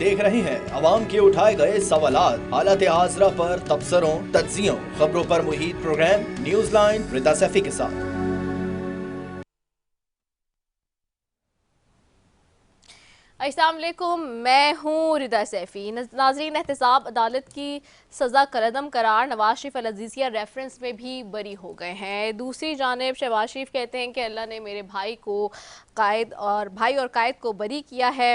देख रहे हैं अवाम के उठाए गए सवालात, हालत आसरा पर तबसरों, तज्जियों, खबरों पर मुहित प्रोग्राम न्यूज लाइन रिदा सैफी के साथ। अस्सलाम वालेकुम, मैं हूँ रिदा सैफ़ी। नाज़रीन, एहतसाब अदालत की सज़ा कलअदम करार नवाज शरीफ अल अज़ीज़िया रेफरेंस में भी बरी हो गए हैं। दूसरी जानिब शहबाज शरीफ कहते हैं कि अल्लाह ने मेरे भाई और कायद को बरी किया है।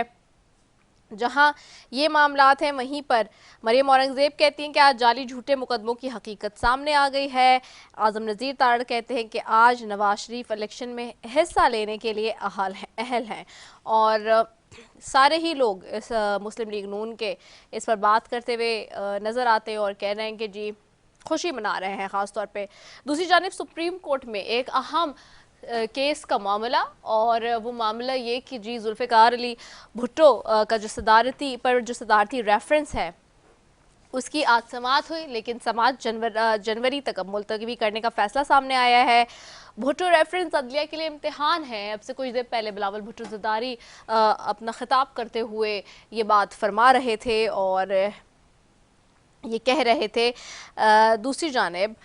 जहां ये मामलात हैं, वहीं पर मरियम औरंगज़ेब कहती हैं कि आज जाली झूठे मुकदमों की हकीकत सामने आ गई है। आज़म नज़ीर तारड़ कहते हैं कि आज नवाज शरीफ इलेक्शन में हिस्सा लेने के लिए अहल हैं और सारे ही लोग इस मुस्लिम लीग नून के इस पर बात करते हुए नज़र आते हैं और कह रहे हैं कि जी खुशी मना रहे हैं। ख़ास तौर पे दूसरी जानिब सुप्रीम कोर्ट में एक अहम केस का मामला, और वो मामला ये कि जी जुल्फ़िकार अली भुट्टो का जो सदारती रेफरेंस है उसकी आज समाअत हुई, लेकिन समाअत जनवरी तक अब मुलतवी करने का फैसला सामने आया है। भुट्टो रेफरेंस अदलिया के लिए इम्तिहान है। अब से कुछ देर पहले बिलावल भुट्टो ज़रदारी अपना खिताब करते हुए ये बात फरमा रहे थे और ये कह रहे थे। दूसरी जानिब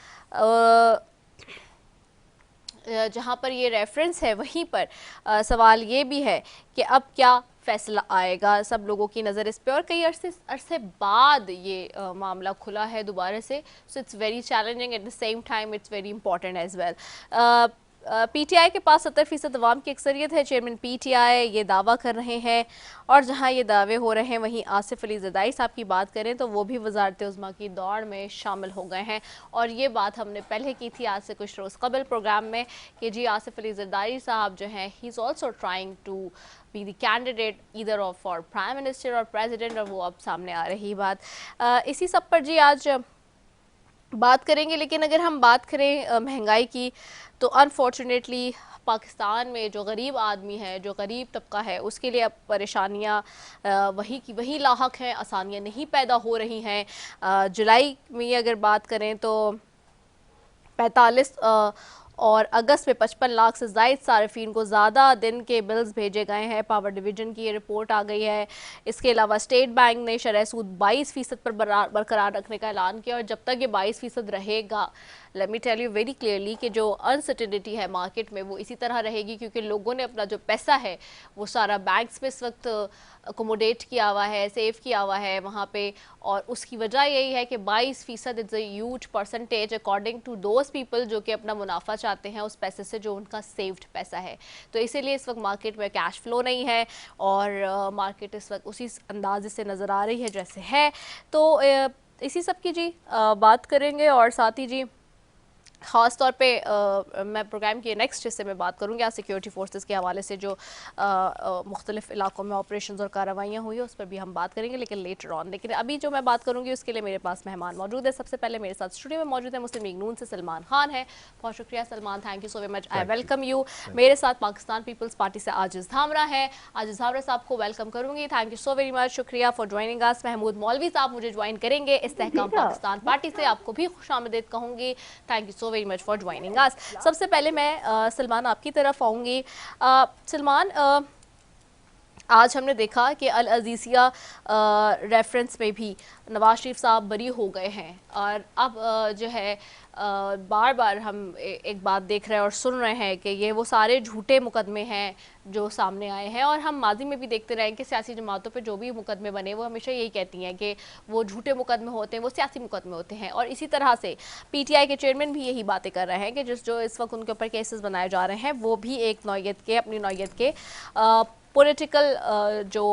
जहाँ पर ये रेफरेंस है वहीं पर सवाल ये भी है कि अब क्या फैसला आएगा। सब लोगों की नज़र इस पे, और कई अरसे बाद ये मामला खुला है दोबारा से। So it's very challenging, at the same time it's very important as well. PTI के पास 70% अवाम की अक्सरियत है। चेयरमैन पीटीआई ये दावा कर रहे हैं, और जहां ये दावे हो रहे हैं वहीं आसिफ अली ज़रदारी साहब की बात करें तो वो भी वज़ारत उज़्मा की दौड़ में शामिल हो गए हैं। और ये बात हमने पहले की थी आज से कुछ रोज़ कबल प्रोग्राम में कि जी आसिफ अली ज़रदारी साहब जो हैं he is also trying to be the candidate either of for prime minister और प्रेसिडेंट, और वो अब सामने आ रही बात। इसी सब पर जी आज बात करेंगे। लेकिन अगर हम बात करें महंगाई की, तो अनफॉर्चुनेटली पाकिस्तान में जो गरीब आदमी है, जो गरीब तबका है, उसके लिए अब परेशानियाँ वही की वही लाहक हैं, आसानियाँ नहीं पैदा हो रही हैं। जुलाई में अगर बात करें तो 45 और अगस्त में 55 लाख से ज़ायद सार्फिन को ज़्यादा दिन के बिल्स भेजे गए हैं। पावर डिवीज़न की ये रिपोर्ट आ गई है। इसके अलावा स्टेट बैंक ने शरह सूद 22% पर बरकरार रखने का ऐलान किया, और जब तक ये 22% रहेगा, let me tell you very clearly कि जो अनसर्टेनिटी है मार्केट में वो इसी तरह रहेगी, क्योंकि लोगों ने अपना जो पैसा है वो सारा बैंक्स में इस वक्त अकोमोडेट किया हुआ है, सेव किया हुआ है वहाँ पे। और उसकी वजह यही है कि 22% is a huge percentage according to those people जो कि अपना मुनाफा चाहते हैं उस पैसे से जो उनका सेव्ड पैसा है। तो इसीलिए इस वक्त मार्केट में कैश फ्लो नहीं है, और मार्केट इस वक्त उसी अंदाजे से नज़र आ रही है जैसे है। तो इसी सब की जी बात करेंगे, और साथ ही जी ख़ास तौर पे मैं प्रोग्राम के नेक्स्ट हिस्से में बात करूँगी आज सिक्योरिटी फोर्सेस के हवाले से जो मुख्तलिफ़ इलाकों में ऑपरेशंस और कार्रवाइयाँ हुई, उस पर भी हम बात करेंगे, लेकिन लेटर ऑन। लेकिन अभी जो मैं बात करूँगी उसके लिए मेरे पास मेहमान मौजूद है। सबसे पहले मेरे साथ स्टूडियो में मौजूद है मुस्लिम लीग नून से सलमान खान है। बहुत शुक्रिया Salman, thank you so very much, I welcome you. मेरे साथ पाकिस्तान पीपल्स पार्टी से आजिज़ धामरा है। आजिज़ धामरा साहब को वेलकम करूँगी, thank you so very much, शुक्रिया फॉर ज्वाइनिंग अस। महमूद मौलवी साहब मुझे ज्वाइन करेंगे इस्तेहकाम पाकिस्तान पार्टी से, आपको भी खुशामदीद कहूँगी, thank you so very much for joining. सबसे पहले मैं सलमान आपकी तरफ आऊँगी। सलमान, आज हमने देखा कि अल अज़ीज़िया रेफरेंस में भी नवाज शरीफ साहब बरी हो गए हैं, और अब जो है बार बार हम एक बात देख रहे हैं और सुन रहे हैं कि ये वो सारे झूठे मुकदमे हैं जो सामने आए हैं। और हम माजी में भी देखते रहे कि सियासी जमातों पे जो भी मुकदमे बने वो हमेशा यही कहती हैं कि वो झूठे मुकदमे होते हैं, वो सियासी मुकदमे होते हैं। और इसी तरह से पीटीआई के चेयरमैन भी यही बातें कर रहे हैं कि जो इस वक्त उनके ऊपर केसेस बनाए जा रहे हैं वो भी एक नौयत के, अपनी नौयत के पॉलिटिकल जो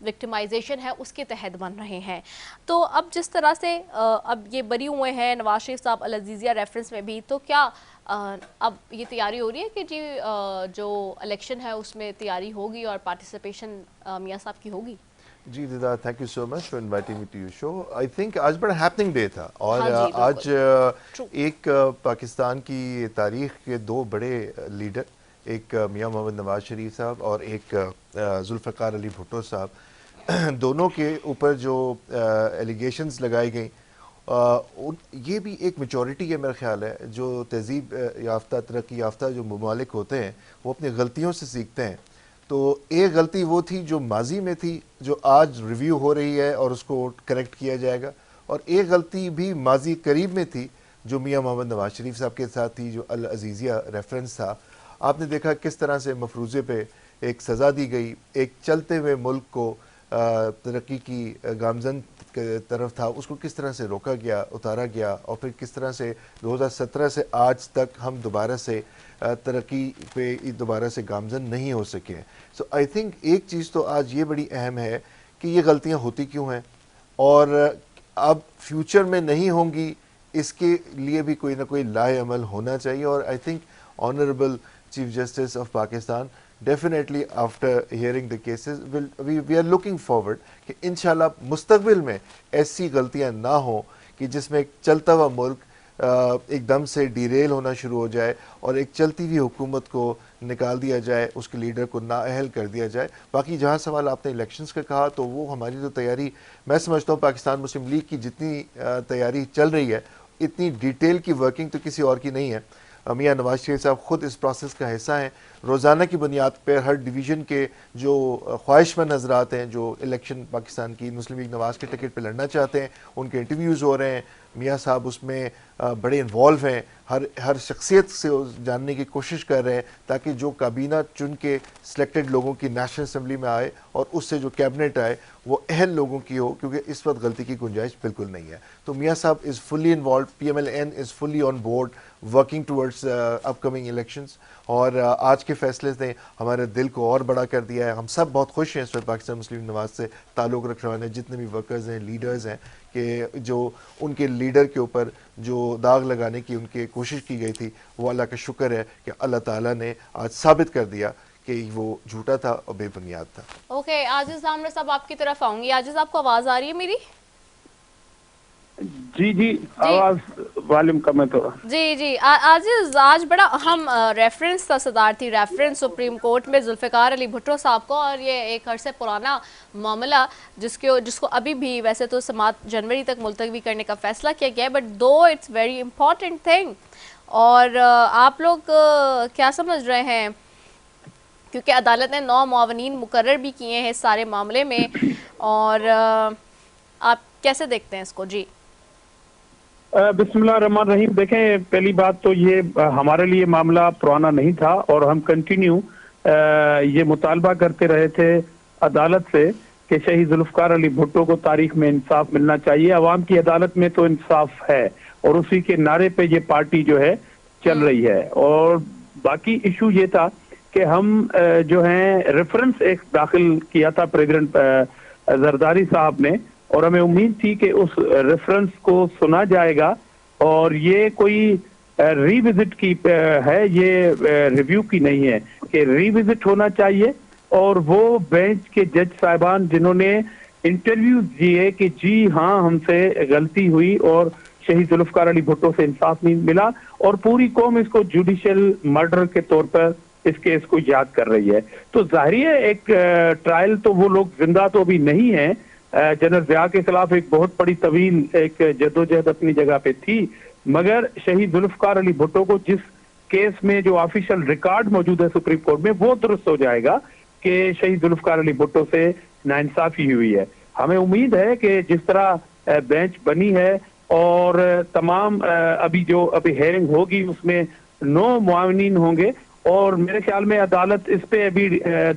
विक्टिमाइजेशन है उसके तहत बन रहे हैं। तो अब जिस तरह से अब ये बरी हुए हैं नवाज शरीफ साहब अल अज़ीज़िया रेफरेंस में भी, तो क्या अब ये तैयारी हो रही है कि जी जो इलेक्शन है उसमें तैयारी होगी और पार्टिसिपेशन मियाँ साहब की होगी? जी दिदा, thank you so much for inviting me to your show. I think आज बड़ा हैपनिंग डे था, और हाँ आज एक पाकिस्तान की तारीख के दो बड़े लीडर, एक मियाँ मोहम्मद नवाज शरीफ साहब और एक जुल्फ़िकार अली भुट्टो साहब, दोनों के ऊपर जो एलिगेशंस लगाई गई, ये भी एक मेजॉरिटी है मेरा ख्याल है। जो तहजीब याफ्ता, तरक्की याफ्ता जो ममालिक होते हैं वो अपनी गलतियों से सीखते हैं। तो एक गलती वो थी जो माजी में थी, जो आज रिव्यू हो रही है और उसको करेक्ट किया जाएगा, और एक गलती भी माजी करीब में थी जो मियां मोहम्मद नवाज शरीफ साहब के साथ थी, जो अल अजीज़िया रेफरेंस था। आपने देखा किस तरह से मफरूज़े पे एक सज़ा दी गई, एक चलते हुए मुल्क को तरक्की की गामजन के तरफ था, उसको किस तरह से रोका गया, उतारा गया, और फिर किस तरह से 2017 से आज तक हम दोबारा से तरक्की पे दोबारा से गामजन नहीं हो सके। सो आई थिंक एक चीज़ तो आज ये बड़ी अहम है कि ये गलतियाँ होती क्यों हैं और अब फ्यूचर में नहीं होंगी, इसके लिए भी कोई ना कोई लाए अमल होना चाहिए। और I think honourable chief justice of Pakistan definitely after hearing the cases we are looking forward कि इंशाल्लाह मुस्तकबिल में ऐसी गलतियां ना हो कि जिसमें एक चलता हुआ मुल्क एकदम से डिरेल होना शुरू हो जाए और एक चलती हुई हुकूमत को निकाल दिया जाए, उसके लीडर को नाअहल कर दिया जाए। बाकी जहाँ सवाल आपने इलेक्शंस का कहा, तो वो हमारी तो तैयारी, मैं समझता हूँ पाकिस्तान मुस्लिम लीग की जितनी तैयारी चल रही है, इतनी डिटेल की वर्किंग तो किसी और की नहीं है। मियां नवाज शरीफ साहब खुद इस प्रोसेस का हिस्सा हैं। रोज़ाना की बुनियाद पर हर डिवीज़न के जो ख्वाहिशमंद हजरात हैं, जो इलेक्शन पाकिस्तान की मुस्लिम लीग नवाज के टिकट पर लड़ना चाहते हैं, उनके इंटरव्यूज़ हो रहे हैं। मियां साहब उसमें बड़े इन्वॉल्व हैं, हर शख्सियत से जानने की कोशिश कर रहे हैं ताकि जो काबीना चुन के सिलेक्टेड लोगों की नेशनल असम्बली में आए और उससे जो कैबिनेट आए वो अहल लोगों की हो, क्योंकि इस वक्त गलती की गुंजाइश बिल्कुल नहीं है। तो मियां साहब is fully involve, PMLN is fully on board working towards upcoming elections. और आज के फैसले ने हमारे दिल को और बड़ा कर दिया है। हम सब बहुत खुश हैं इस वक्त पाकिस्तान मुस्लिम नवाज से ताल्लुक़ रखने वाले जितने भी वर्कर्स हैं, लीडर्स हैं, कि जो उनके लीडर के ऊपर जो दाग लगाने की उनकी कोशिश की गई थी, वो अल्लाह का शुक्र है कि अल्लाह ताला ने आज साबित कर दिया कि वो झूठा था और बेबुनियाद था। ओके, आजिज़ आमर साहब आपकी तरफ आऊंगी। आजिज़, आपको आवाज़ आ रही है मेरी? जी जी, आवाज वॉल्यूम कम है थोड़ा। जी जी, आज बड़ा अहम रेफरेंस था, सदारती रेफरेंस सुप्रीम कोर्ट में जुल्फ़िकार अली भुट्टो साहब को, और ये एक अरसे पुराना मामला जिसको अभी भी वैसे तो 7 जनवरी तक मुलतवी करने का फैसला किया गया है, बट दो इट्स वेरी इंपॉर्टेंट थिंग। और आप लोग क्या समझ रहे हैं, क्योंकि अदालत ने 9 मुआवनीन मुकर्रर भी किए हैं इस सारे मामले में, और आप कैसे देखते हैं इसको? जी बिस्मिल्लाह रहमान रहीम। देखें, पहली बात तो ये हमारे लिए मामला पुराना नहीं था और हम कंटिन्यू ये मुतालबा करते रहे थे अदालत से कि शहीद जुल्फ़िकार अली भुट्टो को तारीख में इंसाफ मिलना चाहिए। अवाम की अदालत में तो इंसाफ है और उसी के नारे पे ये पार्टी जो है चल रही है। और बाकी इशू ये था कि हम जो है रेफरेंस एक दाखिल किया था प्रेसिडेंट जरदारी साहब ने, और हमें उम्मीद थी कि उस रेफरेंस को सुना जाएगा। और ये कोई रीविजिट की है, ये रिव्यू की नहीं है, कि रीविजिट होना चाहिए। और वो बेंच के जज साहिबान जिन्होंने इंटरव्यू दिए कि जी हाँ हमसे गलती हुई और शहीद जुल्फ़िकार अली भुट्टो से इंसाफ नहीं मिला, और पूरी कौम इसको जुडिशियल मर्डर के तौर पर इस केस को याद कर रही है, तो जाहिर है एक ट्रायल तो वो लोग जिंदा तो अभी नहीं है। जनरल ज़िया के खिलाफ एक बहुत बड़ी तवील एक जद्दोजहद अपनी जगह पे थी, मगर शहीद जुल्फ़िकार अली भुट्टो को जिस केस में जो ऑफिशियल रिकॉर्ड मौजूद है सुप्रीम कोर्ट में, वो दुरुस्त हो जाएगा कि शहीद जुल्फ़िकार अली भुट्टो से नाइंसाफी हुई है। हमें उम्मीद है कि जिस तरह बेंच बनी है और तमाम अभी हेयरिंग होगी उसमें 9 मुआवनीन होंगे, और मेरे ख्याल में अदालत इस पे अभी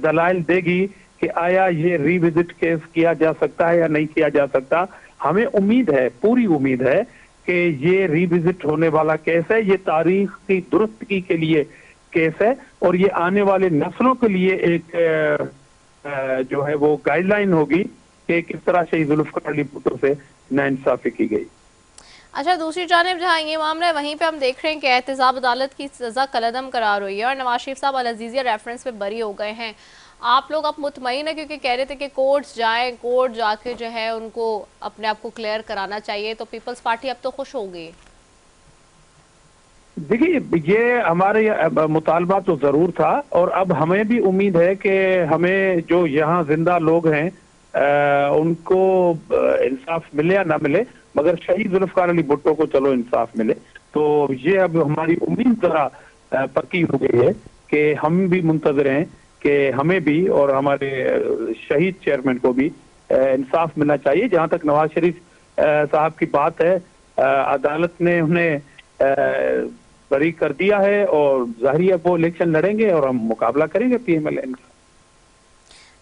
दलाइल देगी कि आया ये रीविजिट केस किया जा सकता है या नहीं किया जा सकता। हमें उम्मीद है, पूरी उम्मीद है कि ये रीविजिट होने वाला केस है, ये तारीख की दुरुस्ती के लिए केस है, और ये आने वाले नस्लों के लिए एक जो है वो गाइडलाइन होगी कि किस तरह शहीद जुल्फ़िकार अली भुट्टो से नाइंसाफी की गई। अच्छा, दूसरी जानिब जहाँ ये मामला है वहीं पे हम देख रहे हैं कि एहतसाब अदालत की सज़ा कलअदम करार हुई है और नवाज शरीफ साहब अल अज़ीज़िया रेफरेंस पे बरी हो गए हैं। आप लोग अब मुतमईन है, क्योंकि कह रहे थे कि कोर्ट्स जाएं, कोर्ट जाके जो है उनको अपने आप को क्लियर कराना चाहिए, तो पीपल्स पार्टी अब तो खुश हो गई। देखिए, ये हमारे मुतालबा तो जरूर था, और अब हमें भी उम्मीद है कि हमें जो यहाँ जिंदा लोग हैं उनको इंसाफ मिले या ना मिले, मगर शहीद जुल्फ़िकार अली भुट्टो को चलो इंसाफ मिले। तो ये अब हमारी उम्मीद जरा पक्की हो गई है कि हम भी मुंतज़िर हैं कि हमें भी और हमारे शहीद चेयरमैन को भी इंसाफ मिलना चाहिए। जहां तक नवाज शरीफ साहब की बात है, अदालत ने उन्हें बरी कर दिया है और जाहिर है वो इलेक्शन लड़ेंगे और हम मुकाबला करेंगे PMLN का।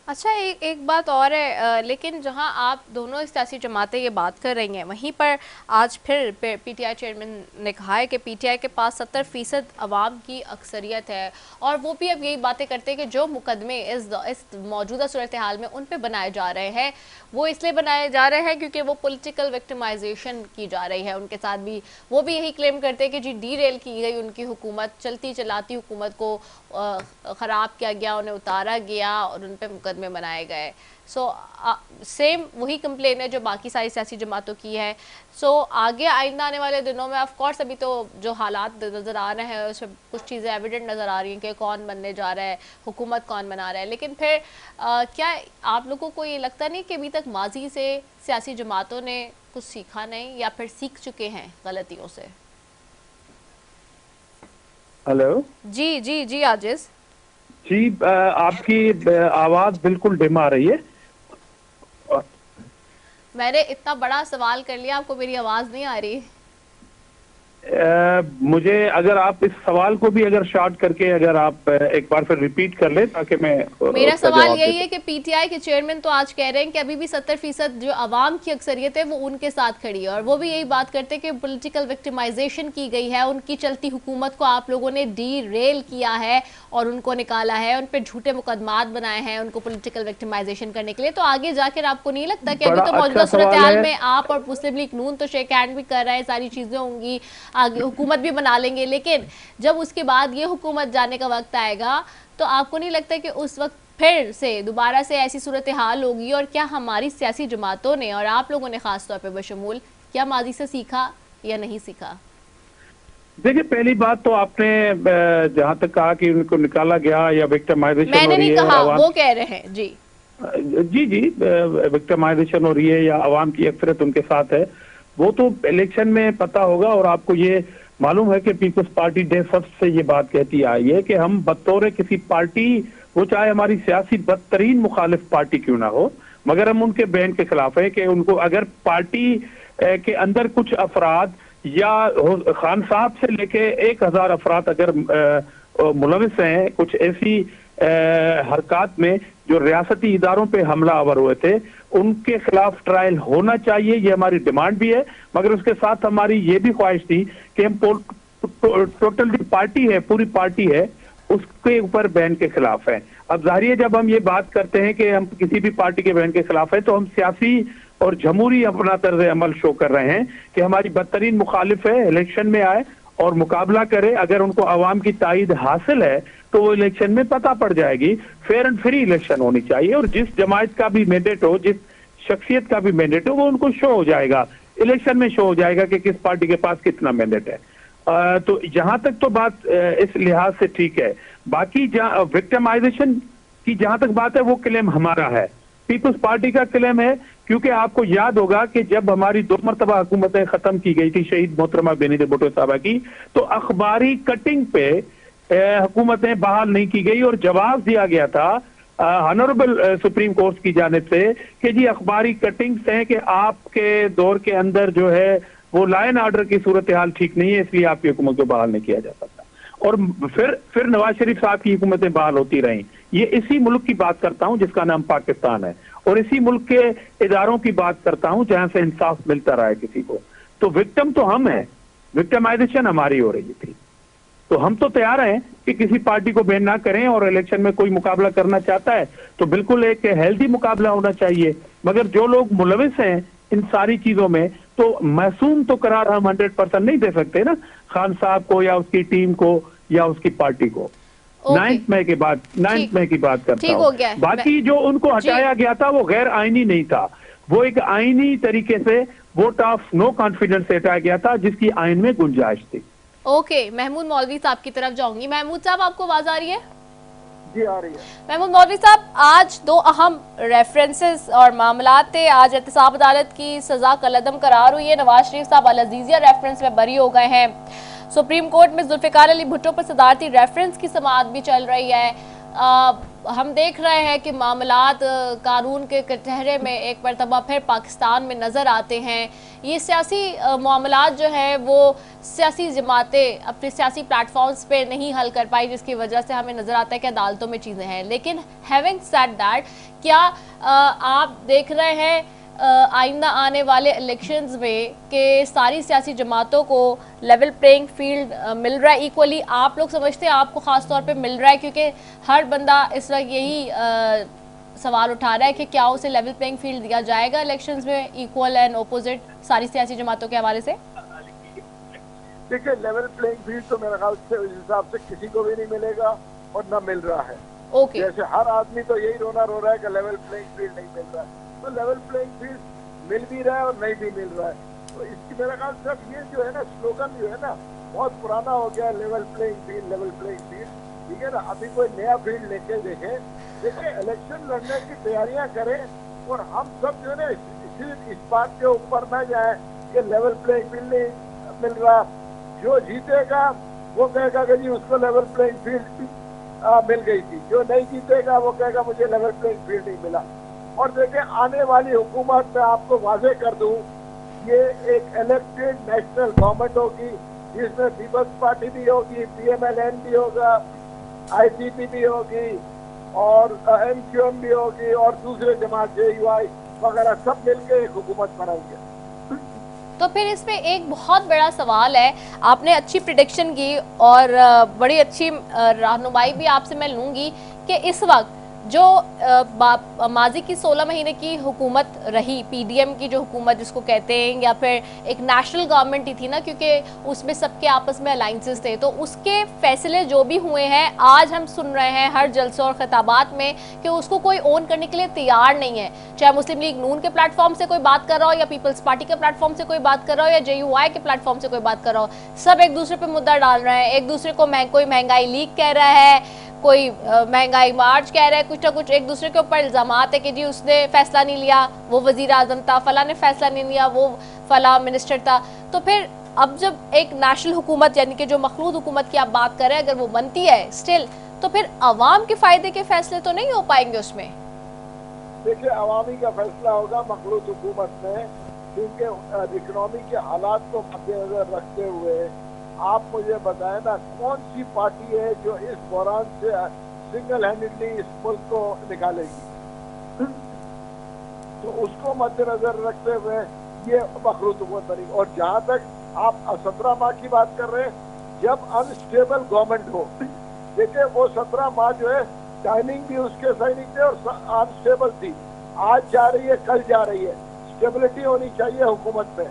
अच्छा, एक बात और है, लेकिन जहां आप दोनों सियासी जमातें ये बात कर रही हैं, वहीं पर आज फिर PTI चेयरमैन ने कहा है कि PTI के पास 70% अवाम की अक्सरियत है, और वो भी अब यही बातें करते हैं कि जो मुकदमे इस मौजूदा सूरत हाल में उन पे बनाए जा रहे हैं, वो इसलिए बनाए जा रहे हैं क्योंकि वो पॉलिटिकल विक्टिमाइजेशन की जा रही है उनके साथ भी। वो भी यही क्लेम करते हैं कि जी डीरेल की गई उनकी हुकूमत, चलती चलाती हुकूमत को ख़राब किया गया, उन्हें उतारा गया और उन पे मुकदमे बनाए गए। सेम वही कंप्लेन है जो बाकी सारी सियासी जमातों की है। आगे आइंदा आने वाले दिनों में ऑफ कोर्स अभी तो जो हालात नज़र आ रहे हैं उसमें कुछ चीज़ें एविडेंट नज़र आ रही हैं कि कौन बनने जा रहा है, हुकूमत कौन बना रहा है, लेकिन फिर क्या आप लोगों को ये लगता नहीं कि अभी तक माजी से सियासी जमातों ने कुछ सीखा नहीं, या फिर सीख चुके हैं गलतियों से? हेलो जी जी जी आजिज़ जी, आपकी आवाज बिल्कुल डिम आ रही है। मैंने इतना बड़ा सवाल कर लिया, आपको मेरी आवाज नहीं आ रही? मुझे अगर आप इस सवाल को भी अगर शॉर्ट करके अगर आप एक बार फिर रिपीट कर ले ताकि मैं मेरा सवाल यही है कि PTI के चेयरमैन तो आज कह रहे हैं कि अभी भी 70% जो आवाम की अक्सरियत है वो उनके साथ खड़ी है, और वो भी यही बात करते हैं कि पॉलिटिकल विक्टिमाइजेशन की गई है, उनकी चलती हुकूमत को आप लोगों ने डीरेल किया है और उनको निकाला है, उन पर झूठे मुकदमात बनाए हैं उनको पॉलिटिकल विक्टिमाइजेशन करने के लिए। तो आगे जाकर आपको नहीं लगता कि अभी तो मौजूदा सूरत हाल में आप और मुस्लिम लीग नून तो शेक हैंड भी कर रहे हैं, सारी चीजें होंगी, आगे हुकूमत भी बना लेंगे, लेकिन जब उसके बाद ये हुकूमत जाने का वक्त आएगा तो आपको नहीं लगता कि उस वक्त फिर से दोबारा से ऐसी सूरत हाल होगी? और क्या हमारी सियासी जमातों ने और आप लोगों ने खास तौर पे बशमूल क्या माजी से सीखा या नहीं सीखा? देखिए, पहली बात तो आपने जहां तक कहा कि उनको निकाला गया या विक्टिमाइजेशन हो रही है, मैंने नहीं कहा, वो कह रहे हैं जी जी विक्टिमाइजेशन हो रही है या अवाम की अक्सरियत उनके साथ है, वो तो इलेक्शन में पता होगा। और आपको ये मालूम है कि पीपल्स पार्टी डे फर्स्ट से ये बात कहती आई है कि हम बतौर किसी पार्टी, वो चाहे हमारी सियासी बदतरीन मुखालिफ पार्टी क्यों ना हो, मगर हम उनके बैन के खिलाफ है कि उनको अगर पार्टी के अंदर कुछ अफराद या खान साहब से लेके 1000 अफराद अगर मुलविस हैं कुछ ऐसी हरकत में जो रियासती इदारों पे हमला आवर हुए थे, उनके खिलाफ ट्रायल होना चाहिए, ये हमारी डिमांड भी है। मगर उसके साथ हमारी ये भी ख्वाहिश थी कि हम टोटल जो पार्टी है, पूरी पार्टी है, उसके ऊपर बैन के खिलाफ है। अब जाहिर है जब हम ये बात करते हैं कि हम किसी भी पार्टी के बैन के खिलाफ है, तो हम सियासी और जमहूरी अपना तर्ज अमल शो कर रहे हैं कि हमारी बदतरीन मुखालिफ है, इलेक्शन में आए और मुकाबला करे। अगर उनको अवाम की ताईद हासिल है तो वो इलेक्शन में पता पड़ जाएगी। फेयर एंड फ्री इलेक्शन होनी चाहिए, और जिस जमात का भी मैंडेट हो, जिस शख्सियत का भी मैंडेट हो, वो उनको शो हो जाएगा, इलेक्शन में शो हो जाएगा कि किस पार्टी के पास कितना मैंडेट है। तो जहां तक तो बात इस लिहाज से ठीक है। बाकी विक्टिमाइजेशन की जहां तक बात है, वो क्लेम हमारा है, पीपल्स पार्टी का क्लेम है। क्योंकि आपको याद होगा कि जब हमारी 2 मरतबा हुकूमतें खत्म की गई थी शहीद मोहतरमा बेनज़ीर भुट्टो साहबा की, तो अखबारी कटिंग पे हुकूमतें बहाल नहीं की गई और जवाब दिया गया था ऑनरेबल सुप्रीम कोर्ट की जानिब से कि जी अखबारी कटिंग्स हैं कि आपके दौर के अंदर जो है वो लॉ एंड ऑर्डर की सूरत हाल ठीक नहीं है, इसलिए आपकी हुकूमत को बहाल नहीं किया जा सकता। और फिर नवाज शरीफ साहब की हुकूमतें बहाल होती रहीं। ये इसी मुल्क की बात करता हूं जिसका नाम पाकिस्तान है, और इसी मुल्क के इदारों की बात करता हूं जहां से इंसाफ मिलता रहा है किसी को। तो विक्टिम तो हम हैं, विक्टिमाइजेशन हमारी हो रही थी। तो हम तो तैयार हैं कि किसी पार्टी को बैन ना करें, और इलेक्शन में कोई मुकाबला करना चाहता है तो बिल्कुल एक हेल्दी मुकाबला होना चाहिए। मगर जो लोग मुलविस हैं इन सारी चीजों में, तो मासूम तो करार हम 100% नहीं दे सकते ना खान साहब को या उसकी टीम को या उसकी पार्टी को। 9 मई की बात करता हूं। बाकी जो उनको हटाया गया था वो गैर आईनी नहीं था, वो एक आईनी तरीके से वोट ऑफ नो कॉन्फिडेंस से हटाया गया था जिसकी आइन में गुंजाइश थी। ओके, महमूद मौलवी साहब की तरफ जाऊंगी। महमूद साहब, आपको आवाज आ रही है? जी आ रही है। महमूद मौलवी साहब, आज 2 अहम रेफरेंसेस और मामलात थे। आज एहतसाब अदालत की सजा कलअदम करार हुई है। नवाज शरीफ साहब अल अजीजिया रेफरेंस में बरी हो गए हैं। सुप्रीम कोर्ट में जुल्फिकार अली भुट्टो पर सदारती रेफरेंस की समाअत भी चल रही है। हम देख रहे हैं कि मामलात कानून के कटहरे में एक मरतबा फिर पाकिस्तान में नज़र आते हैं। ये सियासी मामलात जो है वो सियासी जमातें अपने सियासी प्लेटफॉर्म्स पे नहीं हल कर पाई, जिसकी वजह से हमें नज़र आता है कि अदालतों में चीज़ें हैं। लेकिन हैविंग सेड दैट, क्या आप देख रहे हैं आइंदा आने वाले इलेक्शंस में कि सारी सियासी जमातों को लेवल प्लेइंग फील्ड मिल रहा है इक्वली? आप लोग समझते हैं आपको ख़ास तौर पे मिल रहा है? क्योंकि हर बंदा इस वक्त यही सवाल उठा रहा है कि क्या उसे लेवल प्लेइंग फील्ड दिया जाएगा इलेक्शंस में, इक्वल एंड ओपोजिट सारी सियासी जमातों के हवाले से? देखिए, लेवल प्लेइंग फील्ड तो मेरे ख्याल से उस हिसाब से किसी को भी नहीं मिलेगा और ना मिल रहा है। ओके। जैसे हर आदमी तो यही रो रहा है कि लेवल प्लेइंग फील्ड नहीं मिल रहा है, तो लेवल प्लेइंग फील्ड मिल भी रहा है और नहीं भी मिल रहा है। तो इसकी मेरे ख्याल से अब ये जो है ना स्लोगन जो है ना बहुत पुराना हो गया, level playing field, level playing field, ठीक है ना। अभी कोई नया फील्ड लेके देखिए, इलेक्शन लड़ने की तैयारियां करें और हम सब जो है ना इस बात के ऊपर न जाए कि लेवल प्लेइंग फील्ड नहीं मिल रहा। जो जीतेगा वो कहेगा कि जी उसको लेवल प्लेइंग फील्ड मिल गई थी, जो नहीं जीतेगा वो कहेगा मुझे लेवल प्लेइंग फील्ड नहीं मिला। और देखिए, आने वाली हुकूमत में आपको वाजे कर दूं, ये एक इलेक्टेड नेशनल गवर्नमेंट होगी जिसमें पीपल्स पार्टी भी होगी, PMLN भी होगा, ICP भी होगी और MQM भी होगी और दूसरे जमात JUI वगैरह सब मिलकर एक हुकूमत बनाएंगे। तो फिर इसमें एक बहुत बड़ा सवाल है, आपने अच्छी प्रिडिक्शन की और बड़ी अच्छी रहनुमाई भी आपसे मैं लूँगी कि इस वक्त जो माजी की 16 महीने की हुकूमत रही, PDM की जो हुकूमत जिसको कहते हैं, या फिर एक नेशनल गवर्नमेंट ही थी ना, क्योंकि उसमें सबके आपस में अलाइंसेस थे, तो उसके फैसले जो भी हुए हैं आज हम सुन रहे हैं हर जलसों और खिताबात में कि उसको कोई ओन करने के लिए तैयार नहीं है। चाहे मुस्लिम लीग नून के प्लेटफॉर्म से कोई बात कर रहा हो या पीपल्स पार्टी के प्लेटफॉर्म से कोई बात कर रहा हो या JUI के प्लेटफॉर्म से कोई बात कर रहा हो, सब एक दूसरे पर मुद्दा डाल रहे हैं। एक दूसरे को कोई महंगाई लीग कह रहा है, कोई महंगाई मार्च कह रहा है, कुछ ना कुछ एक दूसरे के ऊपर इल्जामात है कि जी उसने फैसला नहीं लिया, वो वजीर आजम था, फला ने फैसला नहीं लिया, वो फला मिनिस्टर था। तो फिर अब जब एक नेशनल हुकूमत यानी कि जो मखलूद हुकूमत की आप बात कर रहे हैं, अगर वो बनती है स्टिल, तो फिर अवाम के फायदे के फैसले तो नहीं हो पाएंगे उसमें? देखिए, अवामी का फैसला होगा मखलूद हुकूमत में, क्योंकि इकोनॉमी के हालात को मद्देनजर रखते हुए आप मुझे बताएं ना, कौन सी पार्टी है जो इस बहरान से सिंगल हैंडेडली इस मुल्क को निकालेगी? तो उसको मद्देनजर रखते हुए ये मखलूद हुकूमत बनी। और जहाँ तक आप 17 माह की बात कर रहे हैं, जब अनस्टेबल गवर्नमेंट हो, देखिए वो 17 माह जो है टाइमिंग भी उसके सही नहीं थे और अनस्टेबल थी। आज जा रही है, कल जा रही है। स्टेबिलिटी होनी चाहिए हुकूमत में।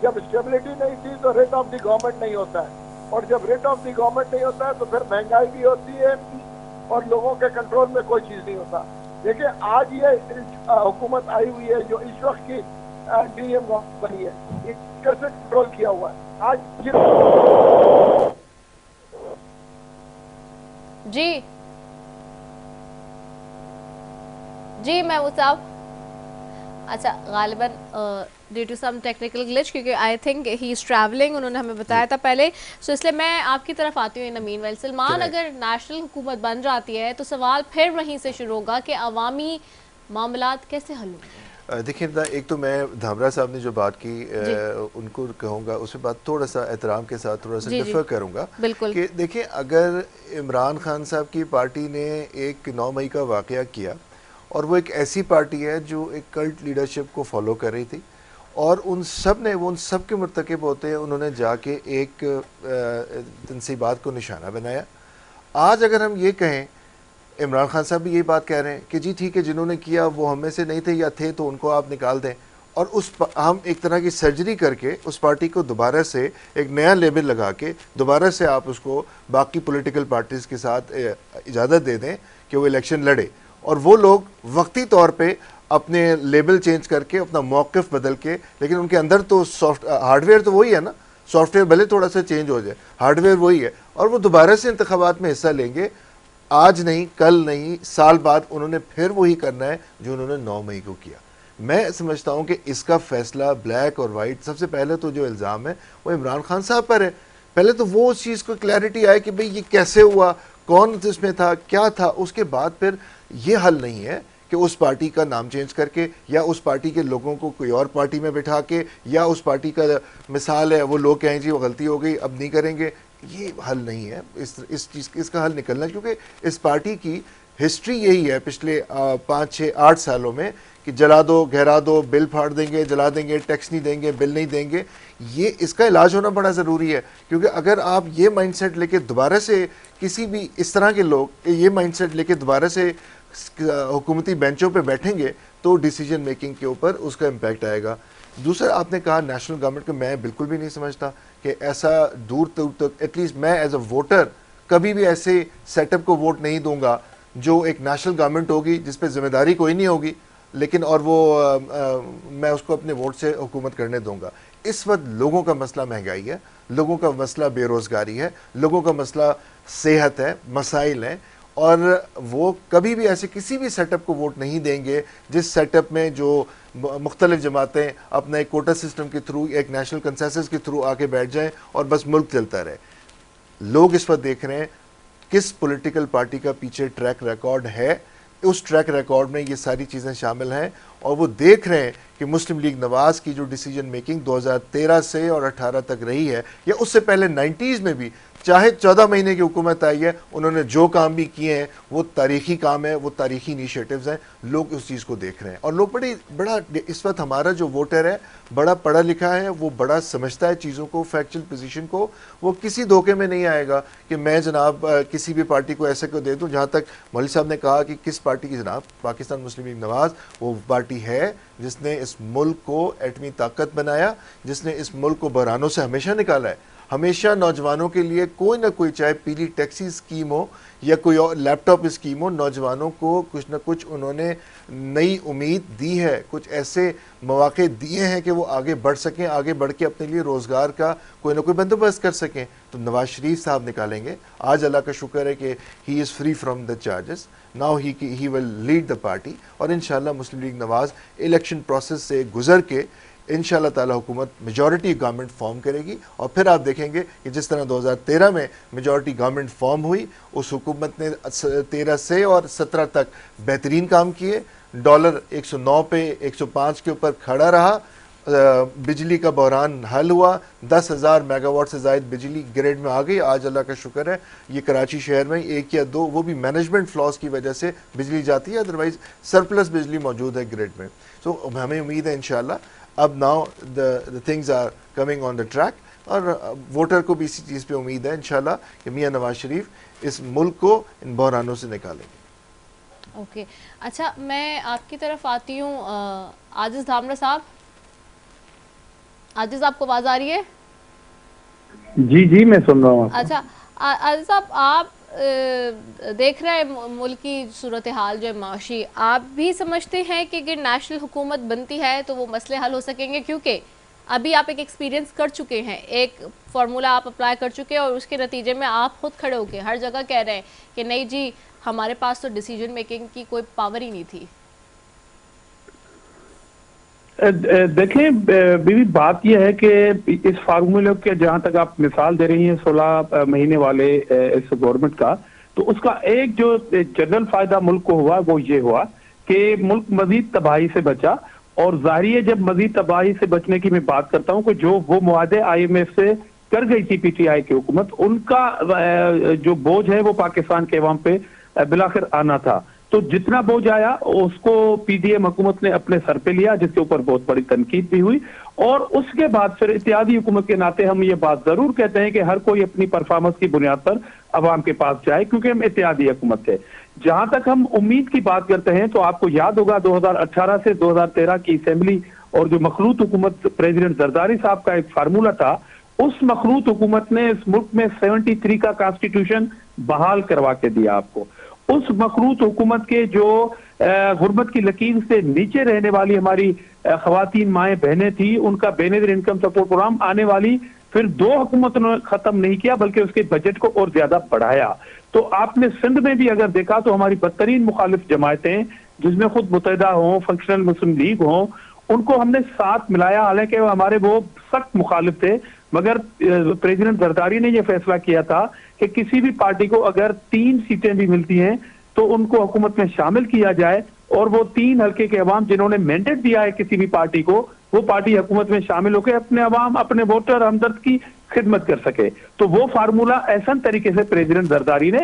जब स्टेबिलिटी नहीं थी तो रेट ऑफ द गवर्नमेंट नहीं होता है, और जब रेट ऑफ द गवर्नमेंट नहीं होता है तो फिर महंगाई भी होती है और लोगों के कंट्रोल में कोई चीज नहीं होता। देखिए, आज ये हुकूमत आई हुई है जो इस वक्त की DM गवर्नमेंट बनी है, ये कैसे कंट्रोल किया हुआ है आज जी महमूद साहब। अच्छा, गालिबन due to some technical glitch, क्योंकि I think he is travelling, उन्होंने हमें बताया था पहले, सो इसलिए मैं आपकी तरफ आती हूँ। नमीन वेल सलमान, अगर नेशनल हुकूमत बन जाती है तो सवाल फिर वहीं से शुरू होगा कि अवामी मामलात कैसे हल होंगे? देखिए, एक तो मैं धामरा साहब ने जो बात की उनको कहूँगा, उसमें बात थोड़ा सा एहतराम के साथ थोड़ा सा डिफर करूँगा कि देखिए, अगर इमरान खान साहब की पार्टी ने एक 9 मई का वाक़या किया और वो एक ऐसी पार्टी है जो एक कल्ट लीडरशिप को फॉलो कर रही थी और उन सब के मुर्तकिब होते हैं, उन्होंने जाके एक तनसीबात को निशाना बनाया। आज अगर हम ये कहें, इमरान खान साहब भी यही बात कह रहे हैं कि जी ठीक है, जिन्होंने किया वो हम में से नहीं थे या थे तो उनको आप निकाल दें, और हम एक तरह की सर्जरी करके उस पार्टी को दोबारा से एक नया लेबल लगा के दोबारा से आप उसको बाकी पॉलिटिकल पार्टीज़ के साथ इजाज़त दे दें कि वो इलेक्शन लड़े, और वो लोग वक्ती तौर पे अपने लेबल चेंज करके अपना मौक़िफ़ बदल के, लेकिन उनके अंदर तो हार्डवेयर तो वही है ना, सॉफ्टवेयर भले थोड़ा सा चेंज हो जाए, हार्डवेयर वही है, और वो दोबारा से इंतखाबात में हिस्सा लेंगे। आज नहीं, कल नहीं, साल बाद उन्होंने फिर वही करना है जो उन्होंने 9 मई को किया। मैं समझता हूँ कि इसका फैसला ब्लैक और वाइट, सबसे पहले तो जो इल्ज़ाम है वो इमरान खान साहब पर है। पहले तो वो उस चीज़ को क्लैरिटी आए कि भाई ये कैसे हुआ, कौन इसमें था, क्या था। उसके बाद फिर ये हल नहीं है कि उस पार्टी का नाम चेंज करके या उस पार्टी के लोगों को कोई और पार्टी में बिठा के, या उस पार्टी का मिसाल है वो लोग कहें जी वो गलती हो गई अब नहीं करेंगे, ये हल नहीं है। इस चीज़ इसका हल निकलना, क्योंकि इस पार्टी की हिस्ट्री यही है पिछले 5, 6, 8 सालों में कि जला दो, गहरा दो, बिल फाड़ देंगे, जला देंगे, टैक्स नहीं देंगे, बिल नहीं देंगे। ये इसका इलाज होना बड़ा ज़रूरी है, क्योंकि अगर आप ये माइंडसेट लेके दोबारा से किसी भी इस तरह के लोग ये माइंडसेट लेके दोबारा से हुकूमती बेंचों पे बैठेंगे तो डिसीजन मेकिंग के ऊपर उसका इम्पैक्ट आएगा। दूसरा आपने कहा नेशनल गवर्नमेंट को, मैं बिल्कुल भी नहीं समझता कि ऐसा दूर तक, एटलीस्ट मैं एज अ वोटर कभी भी ऐसे सेटअप को वोट नहीं दूंगा जो एक नेशनल गवर्नमेंट होगी जिस पे जिम्मेदारी कोई नहीं होगी, लेकिन और वो मैं उसको अपने वोट से हुकूमत करने दूंगा। इस वक्त लोगों का मसला महंगाई है, लोगों का मसला बेरोज़गारी है, लोगों का मसला सेहत है, मसाइल हैं, और वो कभी भी ऐसे किसी भी सेटअप को वोट नहीं देंगे जिस सेटअप में जो मुख्तलिफ जमातें अपना एक कोटा सिस्टम के थ्रू, एक नेशनल कंसेंसस के थ्रू आके बैठ जाएं और बस मुल्क चलता रहे। लोग इस वक्त देख रहे हैं किस पॉलिटिकल पार्टी का पीछे ट्रैक रिकॉर्ड है, उस ट्रैक रिकॉर्ड में ये सारी चीज़ें शामिल हैं, और वो देख रहे हैं कि मुस्लिम लीग नवाज़ की जो डिसीजन मेकिंग 2013 से और 18 तक रही है, या उससे पहले 90s में भी, चाहे 14 महीने की हुकूमत आई है, उन्होंने जो काम भी किए हैं वो तारीखी काम है, वो तारीखी इनिशिएटिव्स हैं। लोग उस चीज़ को देख रहे हैं, और लोग बड़ा इस वक्त हमारा जो वोटर है बड़ा पढ़ा लिखा है, वो बड़ा समझता है चीज़ों को, फैक्चुअल पोजीशन को। वो किसी धोखे में नहीं आएगा कि मैं जनाब किसी भी पार्टी को ऐसे को दे दूँ। जहाँ तक मौलवी साहब ने कहा कि किस पार्टी की, जनाब पाकिस्तान मुस्लिम लीग नवाज़ वो पार्टी है जिसने इस मुल्क को एटमी ताकत बनाया, जिसने इस मुल्क को बहरानों से हमेशा निकाला है। हमेशा नौजवानों के लिए कोई ना कोई, चाहे पीली टैक्सी स्कीम हो या कोई और लैपटॉप स्कीम हो, नौजवानों को कुछ ना कुछ उन्होंने नई उम्मीद दी है, कुछ ऐसे मौके दिए हैं कि वो आगे बढ़ सकें, आगे बढ़ के अपने लिए रोज़गार का कोई ना कोई बंदोबस्त कर सकें। तो नवाज शरीफ साहब निकालेंगे। आज अल्लाह का शुक्र है कि he is free from the charges, now he will lead the party, और इंशाल्लाह मुस्लिम लीग नवाज़ इलेक्शन प्रोसेस से गुजर के इंशाल्लाह ताला हुकूमत मेजॉरिटी गवर्नमेंट फॉर्म करेगी। और फिर आप देखेंगे कि जिस तरह 2013 में मेजॉरिटी गवर्नमेंट फॉर्म हुई, उस हुकूमत ने 13 से और 17 तक बेहतरीन काम किए। डॉलर 109 पे 105 के ऊपर खड़ा रहा, बिजली का बहरान हल हुआ, 10,000 मेगावाट से ज़ायद बिजली ग्रिड में आ गई। आज अल्लाह का शुक्र है ये कराची शहर में 1 या 2, वो भी मैनेजमेंट फ्लॉज की वजह से बिजली जाती है, अदरवाइज सरप्लस बिजली मौजूद है ग्रिड में। तो हमें उम्मीद है इंशाल्लाह अब now the things are coming on the track, और वोटर को भी इसी चीज़ पे उम्मीद है इंशाल्लाह कि मियां नवाज शरीफ इस मुल्क को इन बहरानों से निकालेंगे। ओके, अच्छा मैं आपकी तरफ आती हूँ। आजिज़ धामरा साहब, आजिज़ आपको आवाज़ आ रही है? जी जी मैं सुन रहा हूँ। अच्छा आजिज़ साहब, आप देख रहे हैं मुल्क की सूरत हाल जो है माशी, आप भी समझते हैं कि अगर नेशनल हुकूमत बनती है तो वो मसले हल हो सकेंगे? क्योंकि अभी आप एक एक्सपीरियंस कर चुके हैं, एक फार्मूला आप अप्लाई कर चुके हैं, और उसके नतीजे में आप खुद खड़े होके हर जगह कह रहे हैं कि नहीं जी हमारे पास तो डिसीजन मेकिंग की कोई पावर ही नहीं थी। देखें बीवी, बात यह है कि इस फार्मूले के जहां तक आप मिसाल दे रही हैं 16 महीने वाले इस गवर्नमेंट का, तो उसका एक जो जनरल फायदा मुल्क को हुआ वो ये हुआ कि मुल्क मजीद तबाही से बचा। और जाहिर है जब मजीद तबाही से बचने की मैं बात करता हूं कि जो वो मुआहदे IMF से कर गई थी PTI की हुकूमत, उनका जो बोझ है वो पाकिस्तान के अवाम पे बिलाखिर आना था। तो जितना बोझ आया उसको PDM हुकूमत ने अपने सर पे लिया, जिसके ऊपर बहुत बड़ी तनकीद भी हुई। और उसके बाद फिर इत्तेहादी हुकूमत के नाते हम ये बात जरूर कहते हैं कि हर कोई अपनी परफॉर्मेंस की बुनियाद पर अवाम के पास जाए, क्योंकि हम इत्तेहादी हुकूमत थे। जहां तक हम उम्मीद की बात करते हैं तो आपको याद होगा 2018 से 2013 की असेंबली और जो मखलूत हुकूमत प्रेसिडेंट जरदारी साहब का एक फार्मूला था, उस मखलूत हुकूमत ने इस मुल्क में 73 का कॉन्स्टिट्यूशन बहाल करवा के दिया आपको। उस मखलूत हुकूमत के जो गुर्बत की लकीर से नीचे रहने वाली हमारी खवातीन माएँ बहनें थी, उनका बेनजीर इनकम सपोर्ट प्रोग्राम आने वाली फिर 2 हुकूमतों ने खत्म नहीं किया, बल्कि उसके बजट को और ज्यादा बढ़ाया। तो आपने सिंध में भी अगर देखा तो हमारी बदतरीन मुखालिफ जमायतें, जिसमें खुद मुत्तहिदा हों, फंक्शनल मुस्लिम लीग हों, उनको हमने साथ मिलाया, हालांकि हमारे वो सख्त मुखालिफ थे, मगर प्रेसिडेंट जरदारी ने यह फैसला किया था कि किसी भी पार्टी को अगर 3 सीटें भी मिलती हैं तो उनको हुकूमत में शामिल किया जाए, और वो 3 हल्के के अवाम जिन्होंने मैंडेट दिया है किसी भी पार्टी को, वो पार्टी हुकूमत में शामिल होकर अपने अवाम, अपने वोटर हमदर्द की खिदमत कर सके। तो वो फार्मूला ऐसा तरीके से प्रेसिडेंट जरदारी ने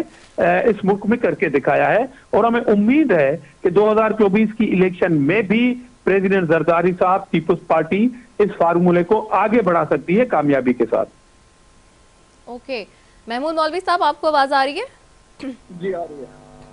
इस मुल्क में करके दिखाया है, और हमें उम्मीद है कि 2024 की इलेक्शन में भी प्रेसिडेंट जरदारी साहब, पीपल्स पार्टी इस फार्मूले को आगे बढ़ा सकती है कामयाबी के साथ। ओके, महमूद मौलवी साहब, आपको आवाज आ रही है? जी आ रही है।